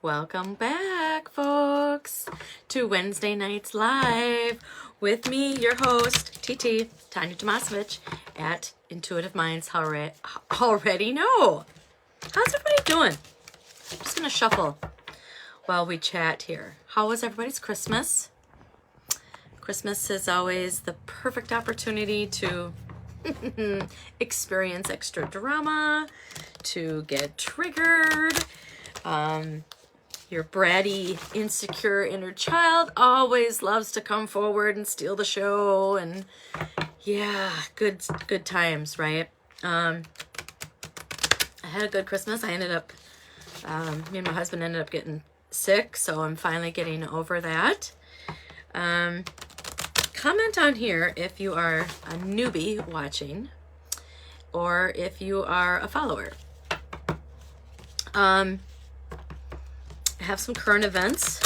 Welcome back, folks, to Wednesday Nights Live with me, your host, TT, Tanya Tomasovich, at Intuitive Minds Already Know. How's everybody doing? I'm just going to shuffle while we chat here. How was everybody's Christmas? Christmas is always the perfect opportunity to experience extra drama, to get triggered. Your bratty, insecure inner child always loves to come forward and steal the show, and yeah, good times, right? I had a good Christmas. I ended up, me and my husband ended up getting sick, so I'm finally getting over that. Comment on here if you are a newbie watching or if you are a follower. I have some current events.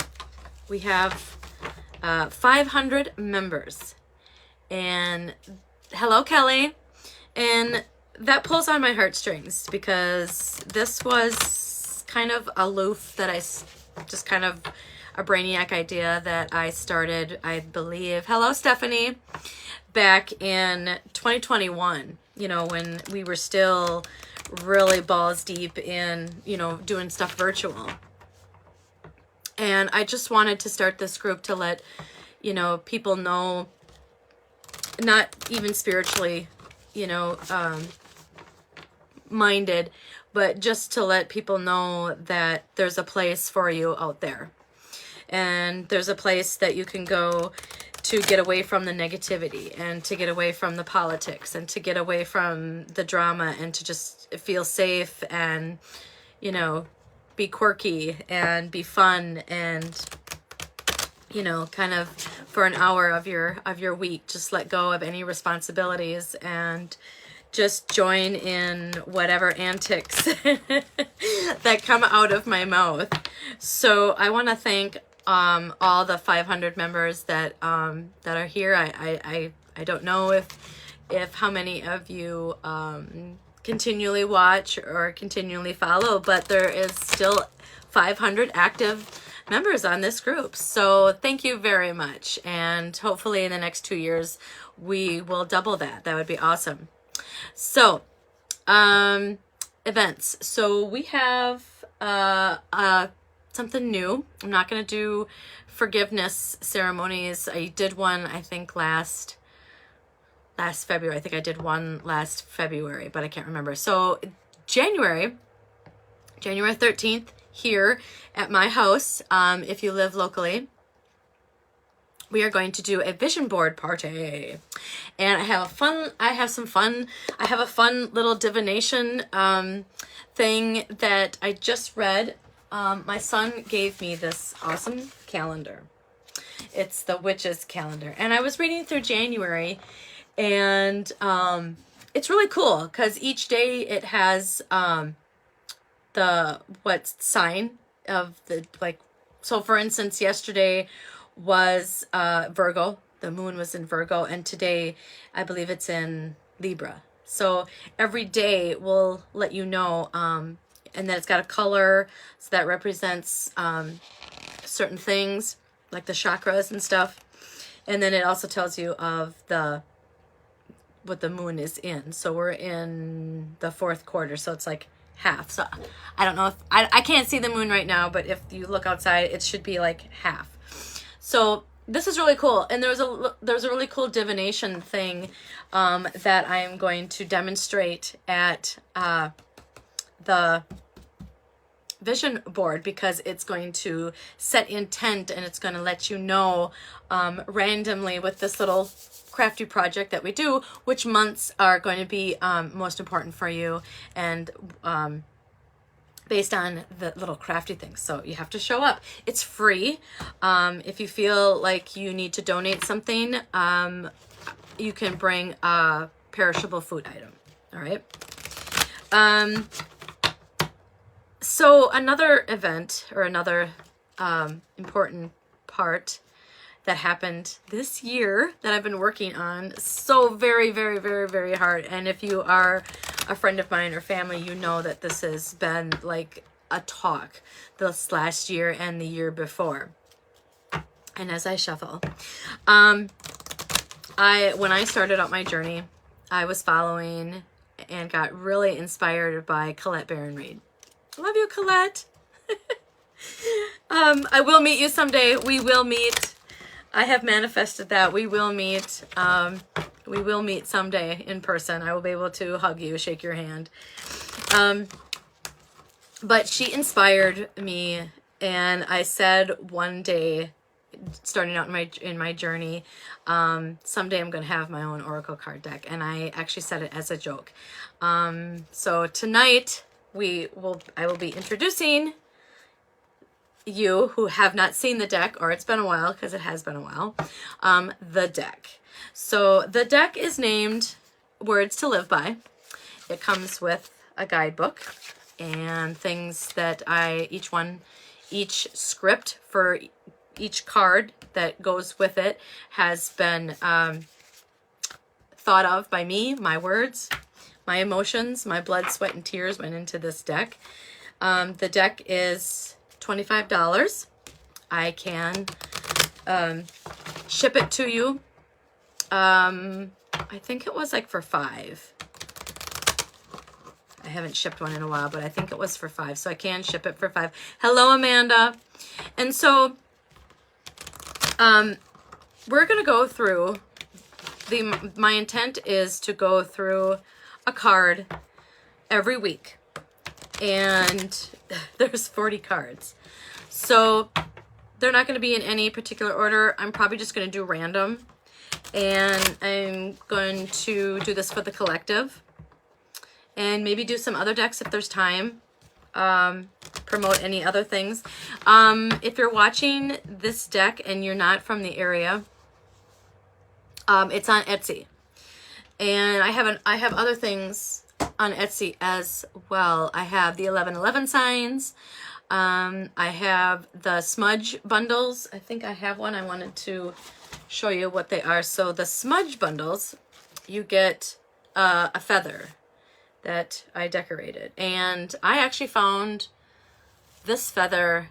We have 500 members. And hello, Kelly. And that pulls on my heartstrings because this was kind of aloof that I just kind of a brainiac idea that I started, I believe. Hello, Stephanie. Back in 2021, you know, when we were still really balls deep in, you know, doing stuff virtual. And I just wanted to start this group to let, you know, people know, not even spiritually, you know, minded, but just to let people know that there's a place for you out there. And there's a place that you can go to get away from the negativity and to get away from the politics and to get away from the drama and to just feel safe and, you know, be quirky and be fun and, you know, kind of for an hour of your week, just let go of any responsibilities and just join in whatever antics that come out of my mouth. So I want to thank all the 500 members that are here. I don't know if how many of you continually watch or continually follow, but there is still 500 active members on this group. So thank you very much. And hopefully in the next 2 years, we will double that. That would be awesome. So, events. So we have something new. I'm not going to do forgiveness ceremonies. I did one, I think, last February. I think I did one last February, but I can't remember. So January 13th, here at my house, if you live locally, we are going to do a vision board party. And I have a fun little divination thing that I just read. My son gave me this awesome calendar. It's the witch's calendar. And I was reading through January, and it's really cool because each day it has what sign of the, like, so for instance, yesterday was Virgo. The moon was in Virgo, and today I believe it's in Libra. So every day will let you know, and then it's got a color, so that represents certain things like the chakras and stuff. And then it also tells you of what the moon is in. So we're in the fourth quarter, so it's like half. So I don't know if I can't see the moon right now, but if you look outside, it should be like half. So this is really cool. And there's a really cool divination thing that I am going to demonstrate at the vision board, because it's going to set intent and it's going to let you know randomly with this little crafty project that we do, which months are going to be most important for you, and based on the little crafty things. So you have to show up. It's free. If you feel like you need to donate something, you can bring a perishable food item. All right. So another event, or another important part that happened this year that I've been working on so very, very, very, very hard. And if you are a friend of mine or family, you know that this has been like a talk this last year and the year before. And as I shuffle, when I started out my journey, I was following and got really inspired by Colette Baron Reid. Love you, Colette. I will meet you someday. We will meet. I have manifested that we will meet. We will meet someday in person. I will be able to hug you, shake your hand. But she inspired me, and I said one day, starting out in my journey, someday I'm going to have my own oracle card deck, and I actually said it as a joke. So tonight I will be introducing you who have not seen the deck, or it's been a while, because it has been a while, the deck. So the deck is named Words to Live By. It comes with a guidebook and things that each script for each card that goes with it has been thought of by me. My words, my emotions, my blood, sweat, and tears went into this deck. The deck is $25. I can ship it to you. I think it was like for $5. I haven't shipped one in a while, but I think it was for $5, so I can ship it for $5. Hello, Amanda. And so we're gonna go through my intent is to go through a card every week, and there's 40 cards, so they're not going to be in any particular order. I'm probably just going to do random, and I'm going to do this for the collective, and maybe do some other decks if there's time. Promote any other things. If you're watching this deck and you're not from the area, it's on Etsy, and I have other things on Etsy as well. I have the 1111 signs. I have the smudge bundles. I think I have one. I wanted to show you what they are. So the smudge bundles, you get a feather that I decorated, and I actually found this feather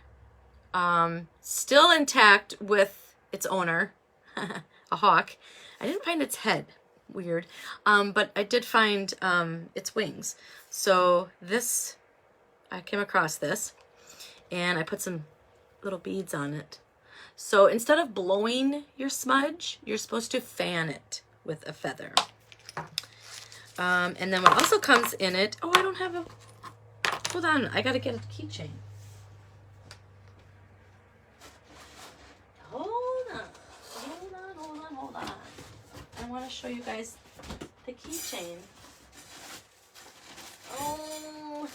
still intact with its owner, a hawk. I didn't find its head, weird, but I did find its wings. So this, I came across this, and I put some little beads on it. So instead of blowing your smudge, you're supposed to fan it with a feather. And then what also comes in it, oh, I don't have a, hold on, I gotta get a keychain. Hold on. I want to show you guys the keychain. Oh.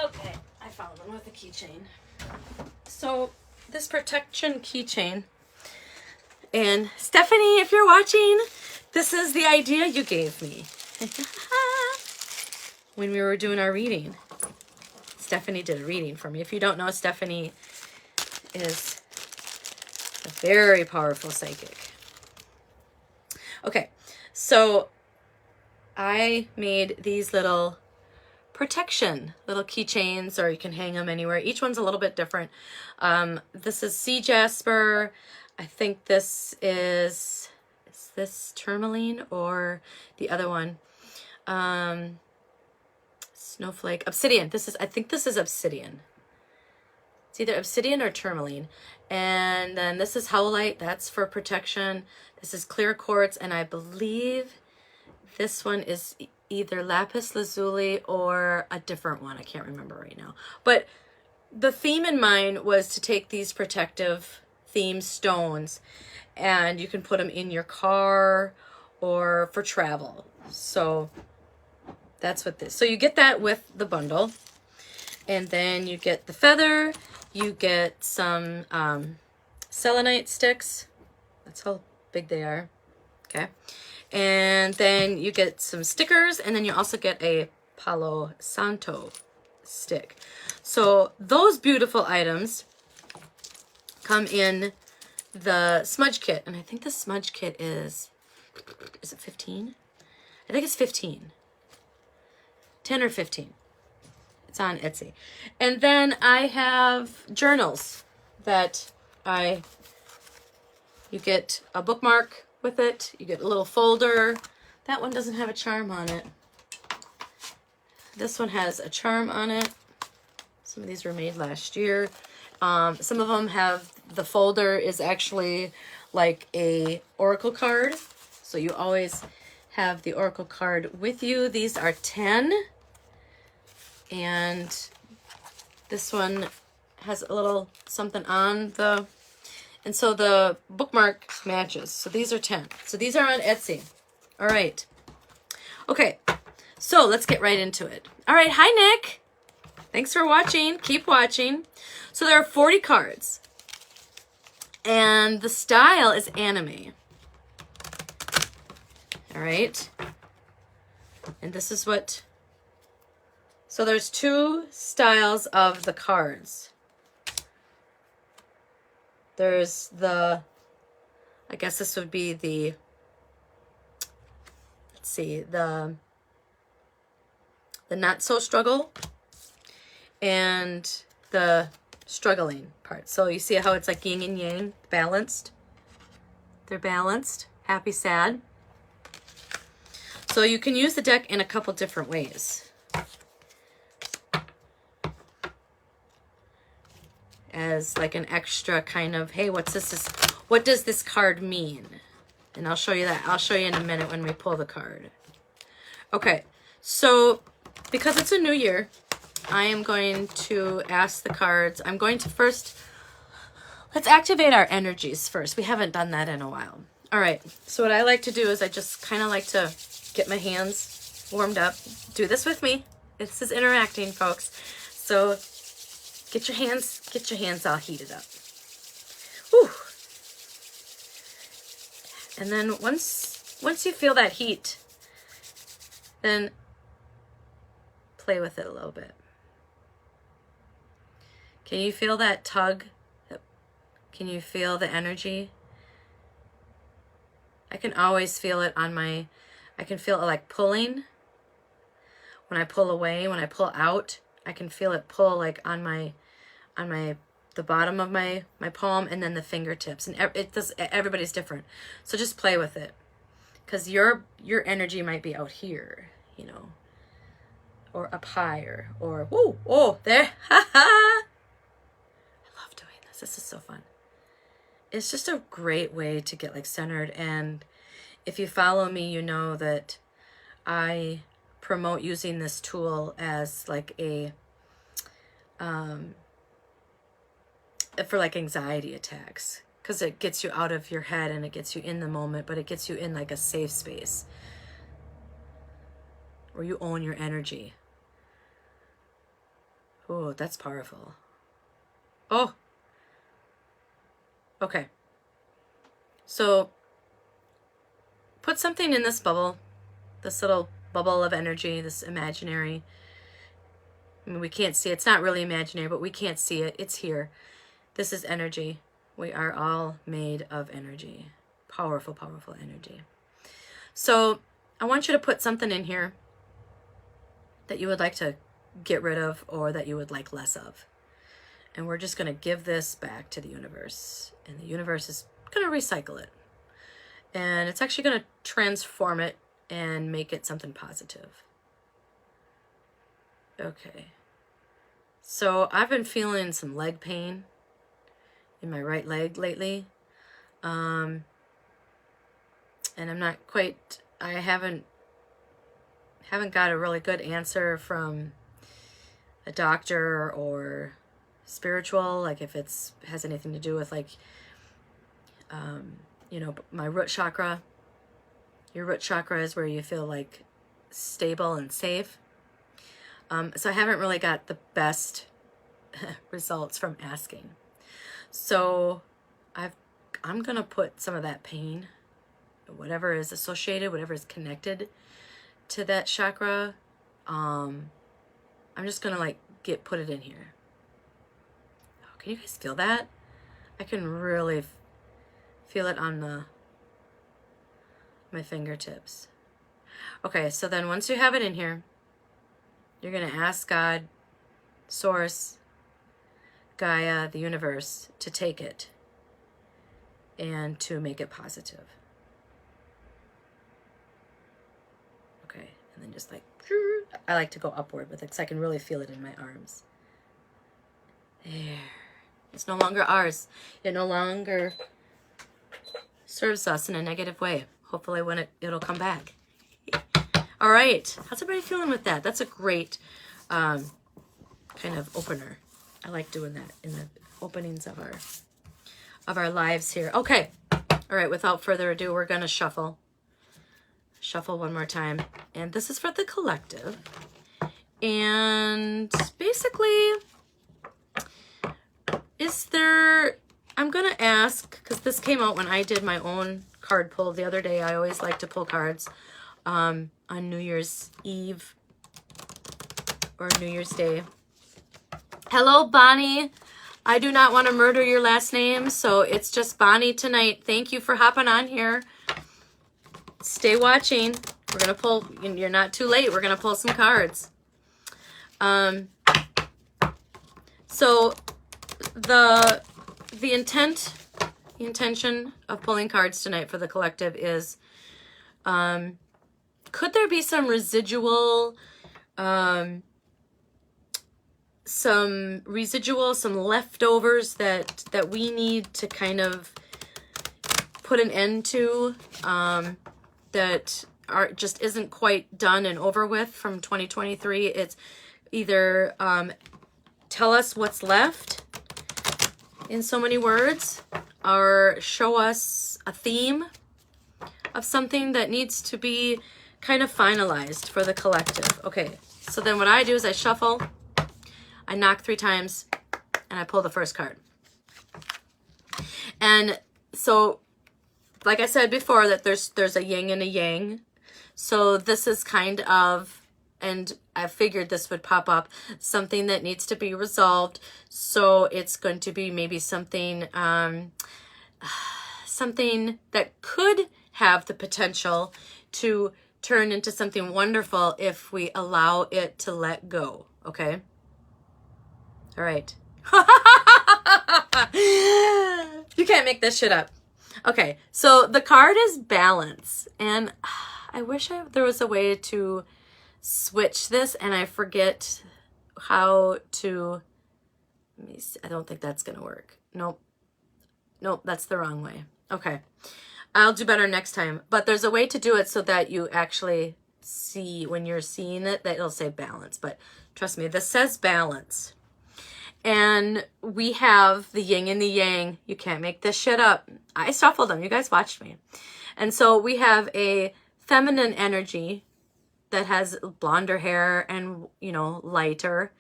Okay, I found one with a keychain. So this protection keychain, and Stephanie, if you're watching, this is the idea you gave me when we were doing our reading. Stephanie did a reading for me. If you don't know, Stephanie is a very powerful psychic. Okay, so I made these little protection little keychains, or you can hang them anywhere. Each one's a little bit different. This is sea jasper. I think this is this tourmaline or the other one? Snowflake, obsidian. I think this is obsidian. It's either obsidian or tourmaline. And then this is howlite, that's for protection. This is clear quartz, and I believe this one is either lapis lazuli or a different one. I can't remember right now. But the theme in mind was to take these protective theme stones, and you can put them in your car or for travel. So that's what this. So you get that with the bundle, and then you get the feather. You get some selenite sticks. That's how big they are. Okay. And then you get some stickers, and then you also get a Palo Santo stick. So those beautiful items come in the smudge kit, and I think the smudge kit is it 15? I think it's 15. 10 or 15. It's on Etsy. And then I have journals that you get a bookmark with it. You get a little folder. That one doesn't have a charm on it. This one has a charm on it. Some of these were made last year. Some of them have, the folder is actually like a oracle card. So you always have the oracle card with you. These are 10. And this one has a little something on the, and so the bookmark matches. So these are 10. So these are on Etsy. All right. Okay. So let's get right into it. All right. Hi, Nick. Thanks for watching. Keep watching. So there are 40 cards. And the style is anime. All right. And this is what, so there's 2 styles of the cards. There's the, I guess this would be the, let's see, the not so struggle and the struggling part. So you see how it's like yin and yang, balanced. They're balanced, happy, sad. So you can use the deck in a couple different ways. As like an extra kind of, hey, what's this? What does this card mean? And I'll show you that. I'll show you in a minute when we pull the card. Okay, so because it's a new year, I am going to ask the cards. I'm going to first, let's activate our energies first. We haven't done that in a while. All right, so what I like to do is I just kind of like to get my hands warmed up. Do this with me. This is interacting, folks. So get your hands all heated up. Whew. And then once you feel that heat, then play with it a little bit. Can you feel that tug? Can you feel the energy? I can always feel it on my, I can feel it like pulling. When I pull away, when I pull out, I can feel it pull like on the bottom of my palm and then the fingertips. And it does, everybody's different. So just play with it. Because your energy might be out here, you know, or up higher, or whoo, oh, there, ha ha. I love doing this. This is so fun. It's just a great way to get like centered. And if you follow me, you know that I promote using this tool as like a for like anxiety attacks, because it gets you out of your head and it gets you in the moment, but it gets you in like a safe space where you own your energy. Oh, that's powerful. Oh, okay. So put something in this bubble, this little bubble of energy, this imaginary, I mean, we can't see it. It's not really imaginary, but we can't see it. It's here. This is energy. We are all made of energy. Powerful, powerful energy. So I want you to put something in here that you would like to get rid of or that you would like less of. And we're just going to give this back to the universe. And the universe is going to recycle it. And it's actually going to transform it and make it something positive. Okay. So I've been feeling some leg pain in my right leg lately. And I'm not quite, I haven't got a really good answer from a doctor or spiritual, like if it's has anything to do with like, you know, my root chakra. Your root chakra is where you feel like stable and safe. So I haven't really got the best results from asking. So I'm going to put some of that pain, whatever is associated, whatever is connected to that chakra, I'm just going to like put it in here. Oh, can you guys feel that? I can really feel it on my fingertips. Okay, so then once you have it in here, You're going to ask God, Source, Gaia, the universe, to take it and to make it positive. Okay, and then just like, I like to go upward with it because I can really feel it in my arms. There. It's no longer ours. It no longer serves us in a negative way. Hopefully when it'll come back. All right. How's everybody feeling with that? That's a great kind of opener. I like doing that in the openings of our lives here. Okay. All right. Without further ado, we're going to shuffle. Shuffle one more time. And this is for the collective. And basically, I'm going to ask, because this came out when I did my own card pull the other day. I always like to pull cards on New Year's Eve or New Year's Day. Hello, Bonnie. I do not want to murder your last name, so it's just Bonnie tonight. Thank you for hopping on here. Stay watching. We're going to pull, you're not too late. We're going to pull some cards. So the intention of pulling cards tonight for the collective is, could there be some residual, some leftovers that we need to kind of put an end to, that just isn't quite done and over with from 2023. It's either tell us what's left in so many words, or show us a theme of something that needs to be kind of finalized for the collective. Okay, so then what I do is I shuffle, I knock 3 times, and I pull the first card. And so, like I said before, that there's a yin and a yang. So this is kind of, and I figured this would pop up, something that needs to be resolved. So it's going to be maybe something, something that could have the potential to turn into something wonderful if we allow it to let go. Okay. All right. You can't make this shit up. Okay. So the card is balance, and I wish there was a way to switch this, and I forget how to. Let me see. I don't think that's gonna work. Nope, that's the wrong way. Okay, I'll do better next time. But there's a way to do it so that you actually see, when you're seeing it, that it'll say balance. But trust me, this says balance, and we have the yin and the yang. You can't make this shit up. I shuffled them. You guys watched me. And so we have a feminine energy that has blonder hair and, you know, lighter,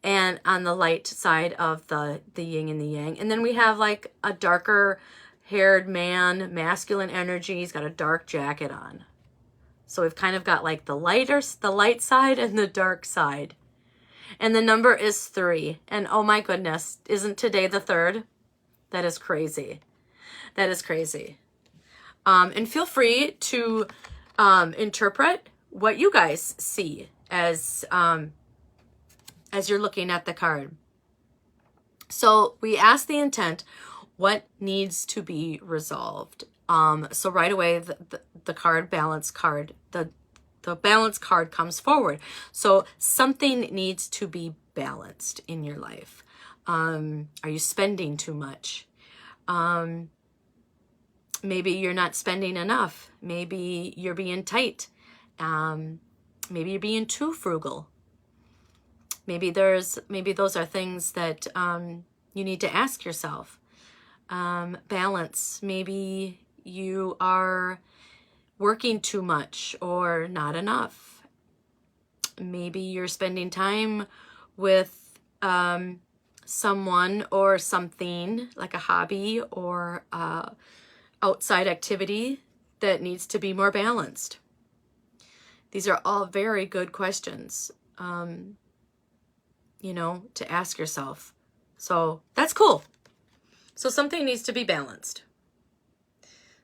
and on the light side of the yin and the yang. And then we have like a darker haired man, masculine energy. He's got a dark jacket on. So we've kind of got like the light side and the dark side. And the number is 3. And oh my goodness, isn't today the 3rd? That is crazy. That is crazy. And feel free to interpret what you guys see as you're looking at the card. So we ask the intent, what needs to be resolved? So right away, the card, balance card, the balance card comes forward. So something needs to be balanced in your life. Are you spending too much? Maybe you're not spending enough. Maybe you're being tight. Maybe you're being too frugal. Maybe those are things that you need to ask yourself. Balance. Maybe you are working too much or not enough. Maybe you're spending time with someone or something, like a hobby or outside activity that needs to be more balanced. These are all very good questions, you know, to ask yourself. So that's cool. So something needs to be balanced.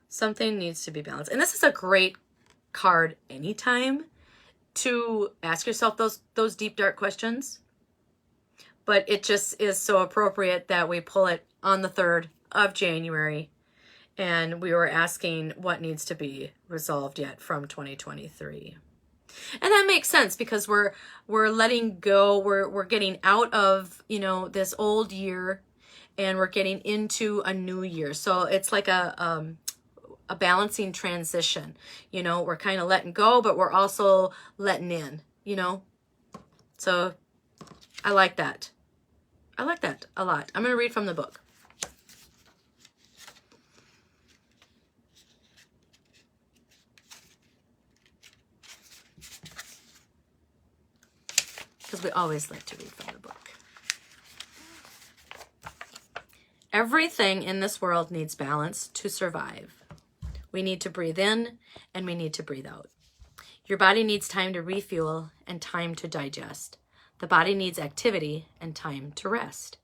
Something needs to be balanced. And this is a great card anytime to ask yourself those deep, dark questions. But it just is so appropriate that we pull it on the 3rd of January. And we were asking what needs to be resolved yet from 2023. And that makes sense because we're letting go, we're getting out of, you know, this old year, and we're getting into a new year. So it's like a balancing transition. You know, we're kind of letting go, but we're also letting in, you know. So I like that. I like that a lot. I'm going to read from the book. Because we always like to read from the book. Everything in this world needs balance to survive. We need to breathe in and we need to breathe out. Your body needs time to refuel and time to digest. The body needs activity and time to rest.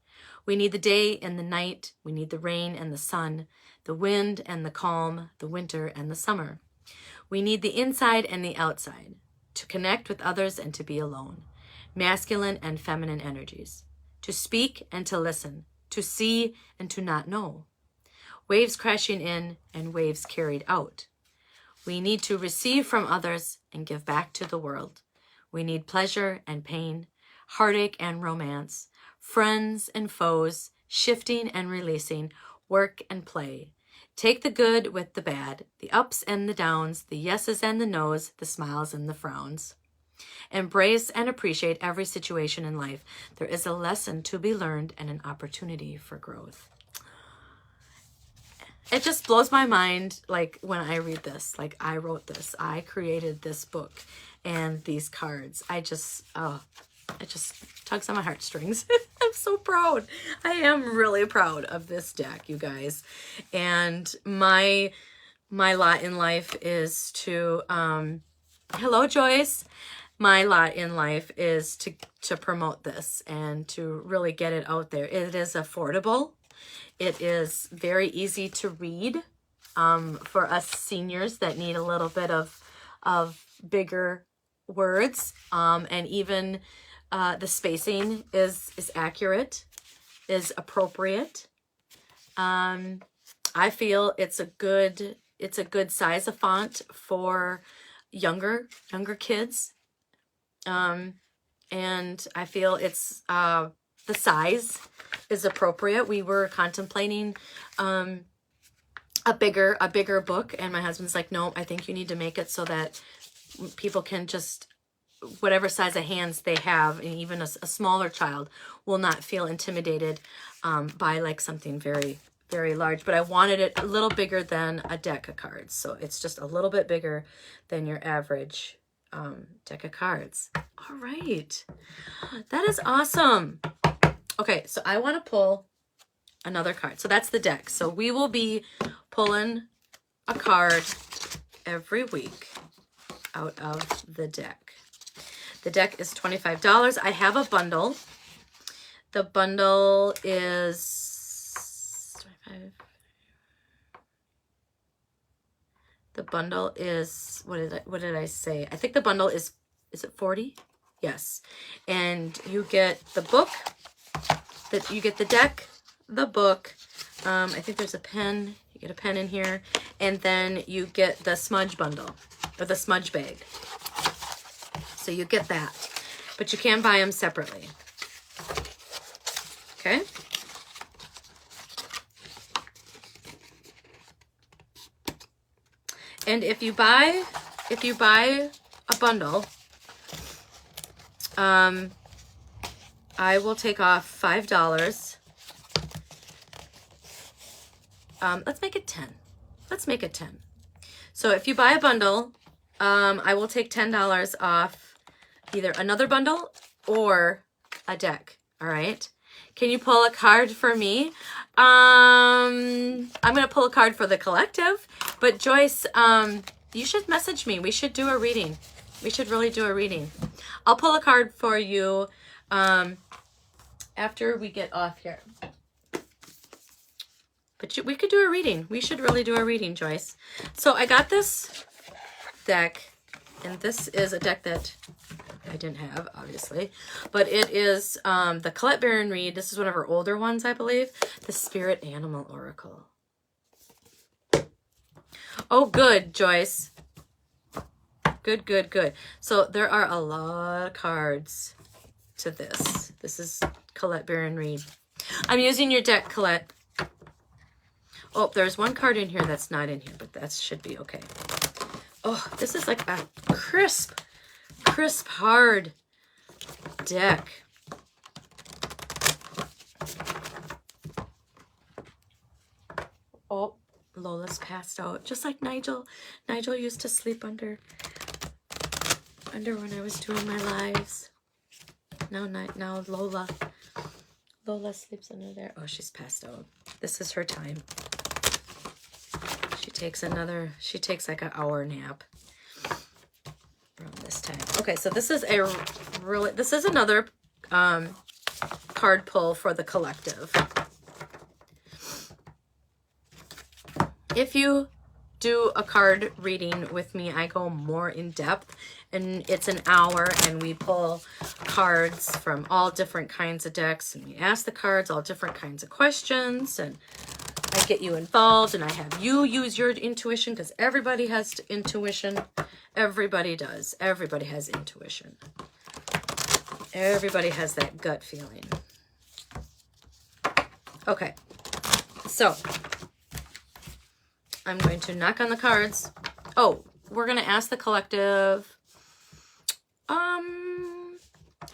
We need the day and the night. We need the rain and the sun, the wind and the calm, the winter and the summer. We need the inside and the outside, to connect with others and to be alone. Masculine and feminine energies, to speak and to listen, to see and to not know. Waves crashing in and waves carried out. We need to receive from others and give back to the world. We need pleasure and pain, heartache and romance, friends and foes, shifting and releasing, work and play. Take the good with the bad, the ups and the downs, the yeses and the nos, the smiles and the frowns. Embrace and appreciate every situation in life. There is a lesson to be learned and an opportunity for growth. It just blows my mind, like, when I read this. Like, I wrote this. I created this book and these cards. It just tugs on my heartstrings. I'm so proud. I am really proud of this deck, you guys. And my lot in life is to, hello, Joyce. My lot in life is to promote this and to really get it out there. It is affordable. It is very easy to read for us seniors that need a little bit of bigger words. And even the spacing is accurate, is appropriate. I feel it's a good size of font for younger kids. And I feel it's the size is appropriate. We were contemplating a bigger book, and my husband's like, no, I think you need to make it so that people can just, whatever size of hands they have, and even a smaller child will not feel intimidated by like something very, very large. But I wanted it a little bigger than a deck of cards, so it's just a little bit bigger than your average deck of cards. All right, that is awesome. Okay, so I want to pull another card. So that's the deck. So we will be pulling a card every week out of the deck. The deck is $25. I have a bundle. The bundle is 25. The bundle is, what did I say? I think the bundle is it 40? Yes. And you get the book, you get the deck, the book. I think there's a pen. You get a pen in here. And then you get the smudge bundle, or the smudge bag. So you get that. But you can buy them separately. Okay? And if you buy a bundle, I will take off $5. Let's make it 10. Let's make it 10. So if you buy a bundle, I will take $10 off either another bundle or a deck. All right. Can you pull a card for me? I'm going to pull a card for the collective, but Joyce, you should message me. We should do a reading. We should really do a reading. I'll pull a card for you after we get off here. But we could do a reading. We should really do a reading, Joyce. So I got this deck And this is a deck that I didn't have, obviously, but it is the Colette Baron Reed. This is one of her older ones, I believe. The Spirit Animal Oracle. Oh, good, Joyce. Good, good, good. So there are a lot of cards to this. This is Colette Baron Reed. I'm using your deck, Colette. Oh, there's one card in here that's not in here, but that should be okay. Oh, this is like a crisp, hard deck. Oh, Lola's passed out. Just like Nigel. Nigel used to sleep under when I was doing my lives. Now Lola sleeps under there. Oh, she's passed out. This is her time. She takes like an hour nap around this time. Okay, so this is another card pull for the collective. If you do a card reading with me, I go more in depth, and it's an hour, and we pull cards from all different kinds of decks, and we ask the cards all different kinds of questions, and I get you involved, and I have you use your intuition, because everybody has intuition. Everybody does. Everybody has intuition. Everybody has that gut feeling. Okay, so I'm going to knock on the cards. Oh, we're going to ask the collective.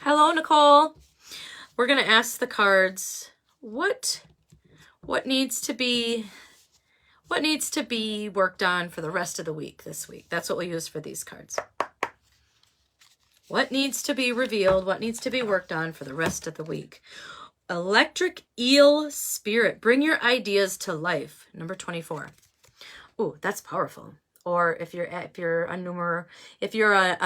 Hello, Nicole. We're going to ask the cards what needs to be worked on for the rest of the week this week. That's what we use for these cards. What needs to be revealed? What needs to be worked on for the rest of the week? Electric Eel Spirit. Bring your ideas to life. Number 24. Ooh, that's powerful. Or if you're a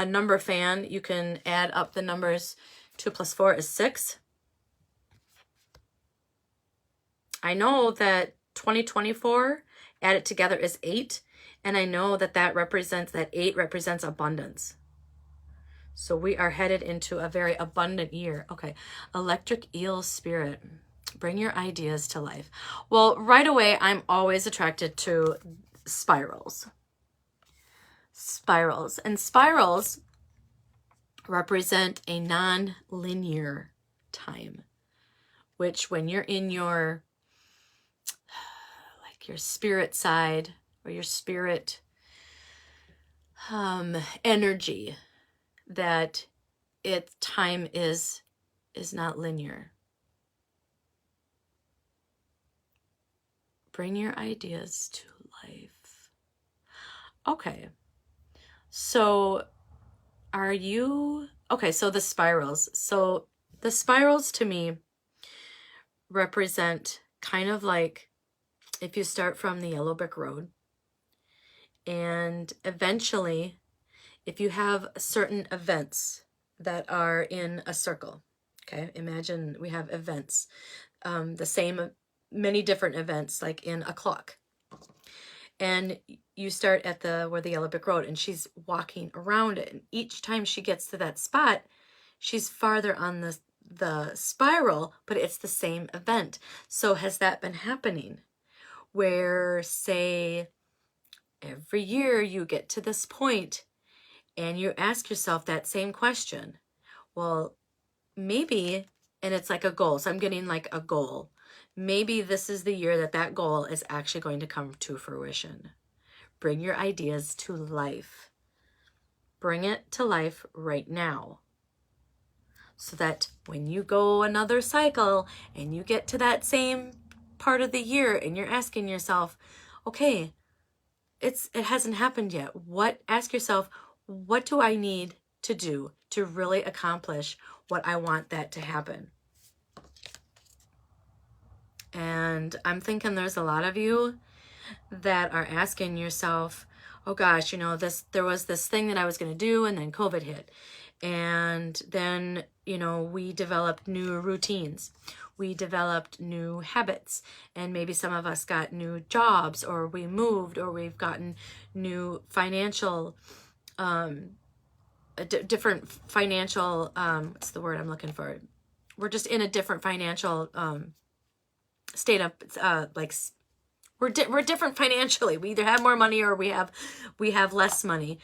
number fan, you can add up the numbers. 2 + 4 is 6. I know that 2024 added together is 8, and I know that 8 represents abundance. So we are headed into a very abundant year. Okay, Electric Eel Spirit. Bring your ideas to life. Well, right away, I'm always attracted to spirals. And spirals represent a non-linear time, which when you're in your spirit side or your spirit energy, that time is not linear. Bring your ideas to life. Okay, so so the spirals. So the spirals to me represent kind of like if you start from the yellow brick road, and eventually if you have certain events that are in a circle, okay, imagine we have events, many different events like in a clock. And you start at where the yellow brick road, and she's walking around it. And each time she gets to that spot, she's farther on the spiral, but it's the same event. So has that been happening? Where, say, every year you get to this point and you ask yourself that same question. Well, maybe, and it's like a goal. So I'm getting like a goal. Maybe this is the year that goal is actually going to come to fruition. Bring your ideas to life. Bring it to life right now. So that when you go another cycle and you get to that same part of the year and you're asking yourself, okay, it hasn't happened yet. Ask yourself, what do I need to do to really accomplish what I want that to happen? And I'm thinking there's a lot of you that are asking yourself, oh gosh, there was this thing that I was going to do, and then COVID hit. And then, we developed new routines. We developed new habits. And maybe some of us got new jobs, or we moved, or we've gotten new financial different financial, what's the word I'm looking for? We're just in a different financial state of like we're different financially. We either have more money or we have less money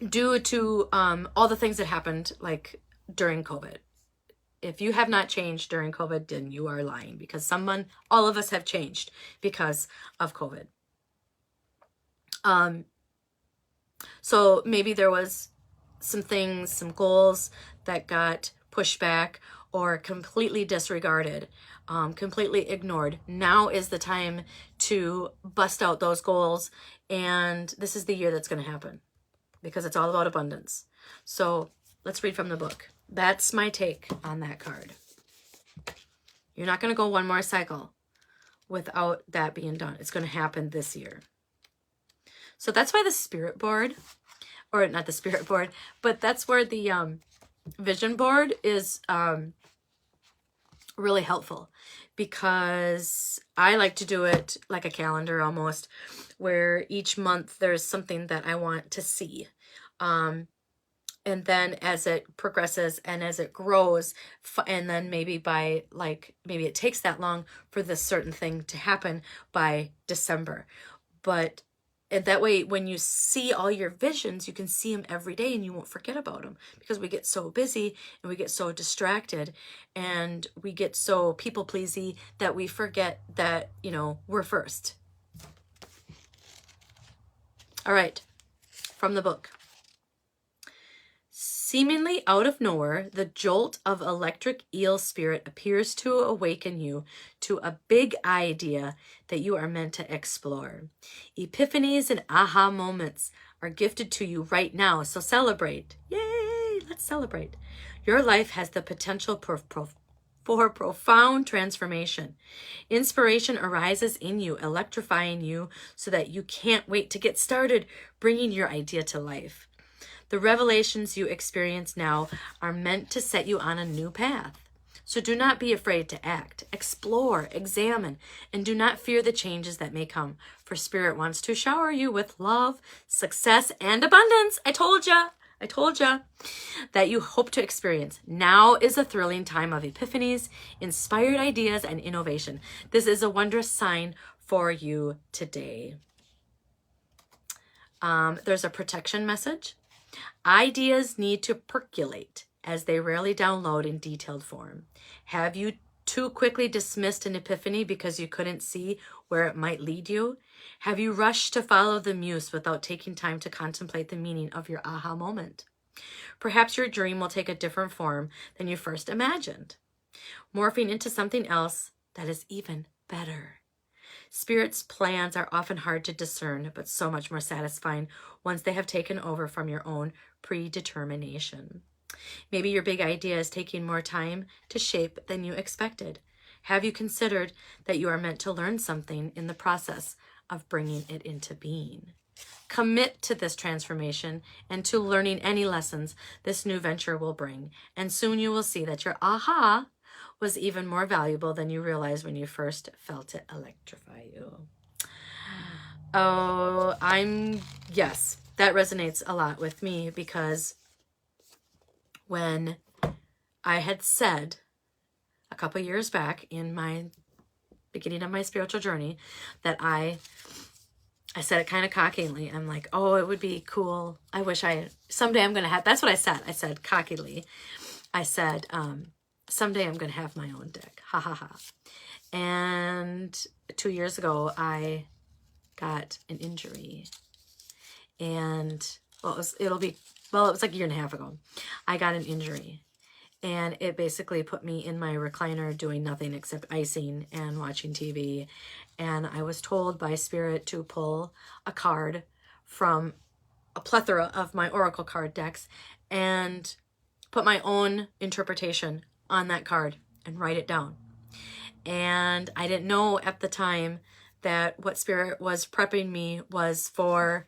due to all the things that happened like during COVID. If you have not changed during COVID, then you are lying, because all of us have changed because of COVID. So maybe there was some things, some goals that got pushed back or completely disregarded, completely ignored. Now is the time to bust out those goals, and this is the year that's going to happen, because it's all about abundance. So let's read from the book. That's my take on that card. You're not going to go one more cycle without that being done. It's going to happen this year. So that's why the spirit board, or not the spirit board, but that's where the vision board is really helpful, because I like to do it like a calendar almost, where each month there's something that I want to see. And then as it progresses and as it grows, and then maybe maybe it takes that long for this certain thing to happen by December. But that way, when you see all your visions, you can see them every day and you won't forget about them, because we get so busy and we get so distracted and we get so people-pleasy that we forget that, we're first. All right, from the book. Seemingly out of nowhere, the jolt of electric eel spirit appears to awaken you to a big idea that you are meant to explore. Epiphanies and aha moments are gifted to you right now, so celebrate. Yay! Let's celebrate. Your life has the potential for profound transformation. Inspiration arises in you, electrifying you so that you can't wait to get started bringing your idea to life. The revelations you experience now are meant to set you on a new path. So do not be afraid to act, explore, examine, and do not fear the changes that may come, for Spirit wants to shower you with love, success, and abundance. I told ya that you hope to experience. Now is a thrilling time of epiphanies, inspired ideas, and innovation. This is a wondrous sign for you today. There's a protection message. Ideas need to percolate, as they rarely download in detailed form. Have you too quickly dismissed an epiphany because you couldn't see where it might lead you? Have you rushed to follow the muse without taking time to contemplate the meaning of your aha moment? Perhaps your dream will take a different form than you first imagined, morphing into something else that is even better. Spirit's plans are often hard to discern, but so much more satisfying once they have taken over from your own predetermination. Maybe your big idea is taking more time to shape than you expected. Have you considered that you are meant to learn something in the process of bringing it into being? Commit to this transformation and to learning any lessons this new venture will bring, and soon you will see that your aha was even more valuable than you realized when you first felt it electrify you. Yes, that resonates a lot with me, because when I had said a couple years back in my beginning of my spiritual journey that I said it kind of cockily. I'm like, oh, it would be cool. I wish someday I'm going to have, that's what I said. I said cockily. I said, someday I'm going to have my own deck. Ha ha ha. And 2 years ago, I got an injury. And it was like a year and a half ago. I got an injury. And it basically put me in my recliner doing nothing except icing and watching TV. And I was told by Spirit to pull a card from a plethora of my oracle card decks and put my own interpretation on that card and write it down. And I didn't know at the time that what Spirit was prepping me was for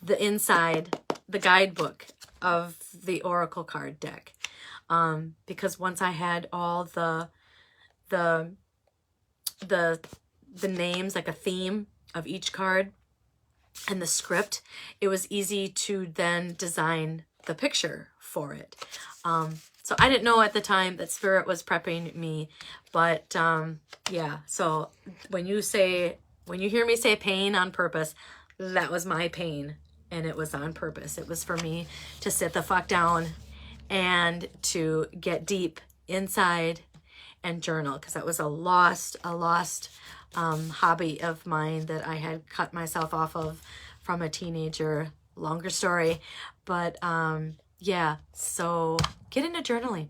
the inside, the guidebook of the oracle card deck. Because once I had all the names, like a theme of each card, and the script, it was easy to then design the picture for it. So I didn't know at the time that Spirit was prepping me, but yeah. So when you hear me say pain on purpose, that was my pain, and it was on purpose. It was for me to sit the fuck down and to get deep inside and journal, because that was a lost hobby of mine that I had cut myself off of from a teenager. Longer story, but yeah. So get into journaling.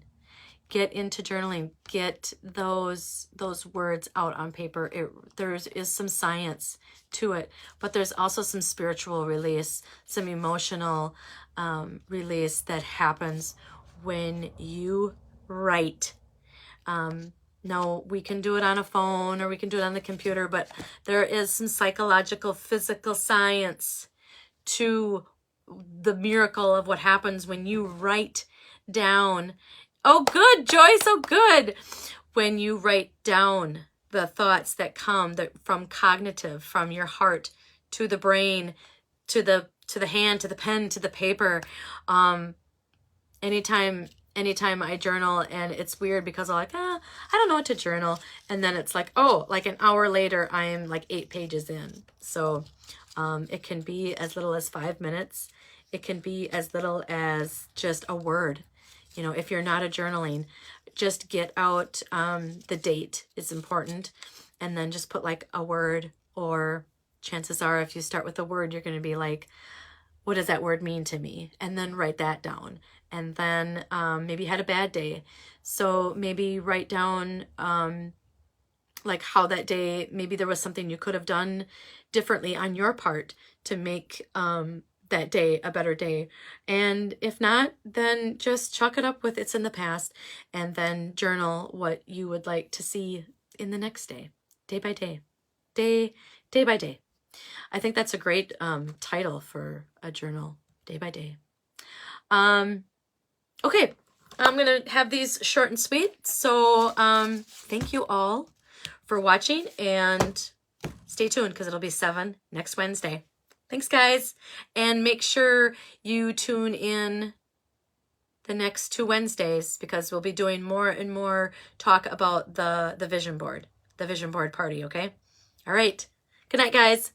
Get those words out on paper. There is some science to it, but there's also some spiritual release, some emotional release that happens when you write. No, we can do it on a phone or we can do it on the computer, but there is some psychological, physical science to the miracle of what happens when you write down. Oh, good, Joyce. Oh, good. When you write down the thoughts that come from cognitive, from your heart to the brain, to the hand, to the pen, to the paper. Anytime I journal, and it's weird because I'm like, I don't know what to journal. And then it's like, oh, like an hour later, I am like 8 pages in. So it can be as little as 5 minutes. It can be as little as just a word. You know, if you're not a journaling, just get out the date is important. And then just put like a word, or chances are if you start with a word, you're going to be like, what does that word mean to me? And then write that down. And then maybe you had a bad day. So maybe write down like how that day, maybe there was something you could have done differently on your part to make that day a better day. And if not, then just chalk it up with it's in the past, and then journal what you would like to see in the next day, day by day, day by day. I think that's a great title for a journal, day by day. Okay, I'm going to have these short and sweet. So thank you all for watching, and stay tuned because it'll be 7 next Wednesday. Thanks, guys. And make sure you tune in the next 2 Wednesdays, because we'll be doing more and more talk about the vision board party, okay? All right. Good night, guys.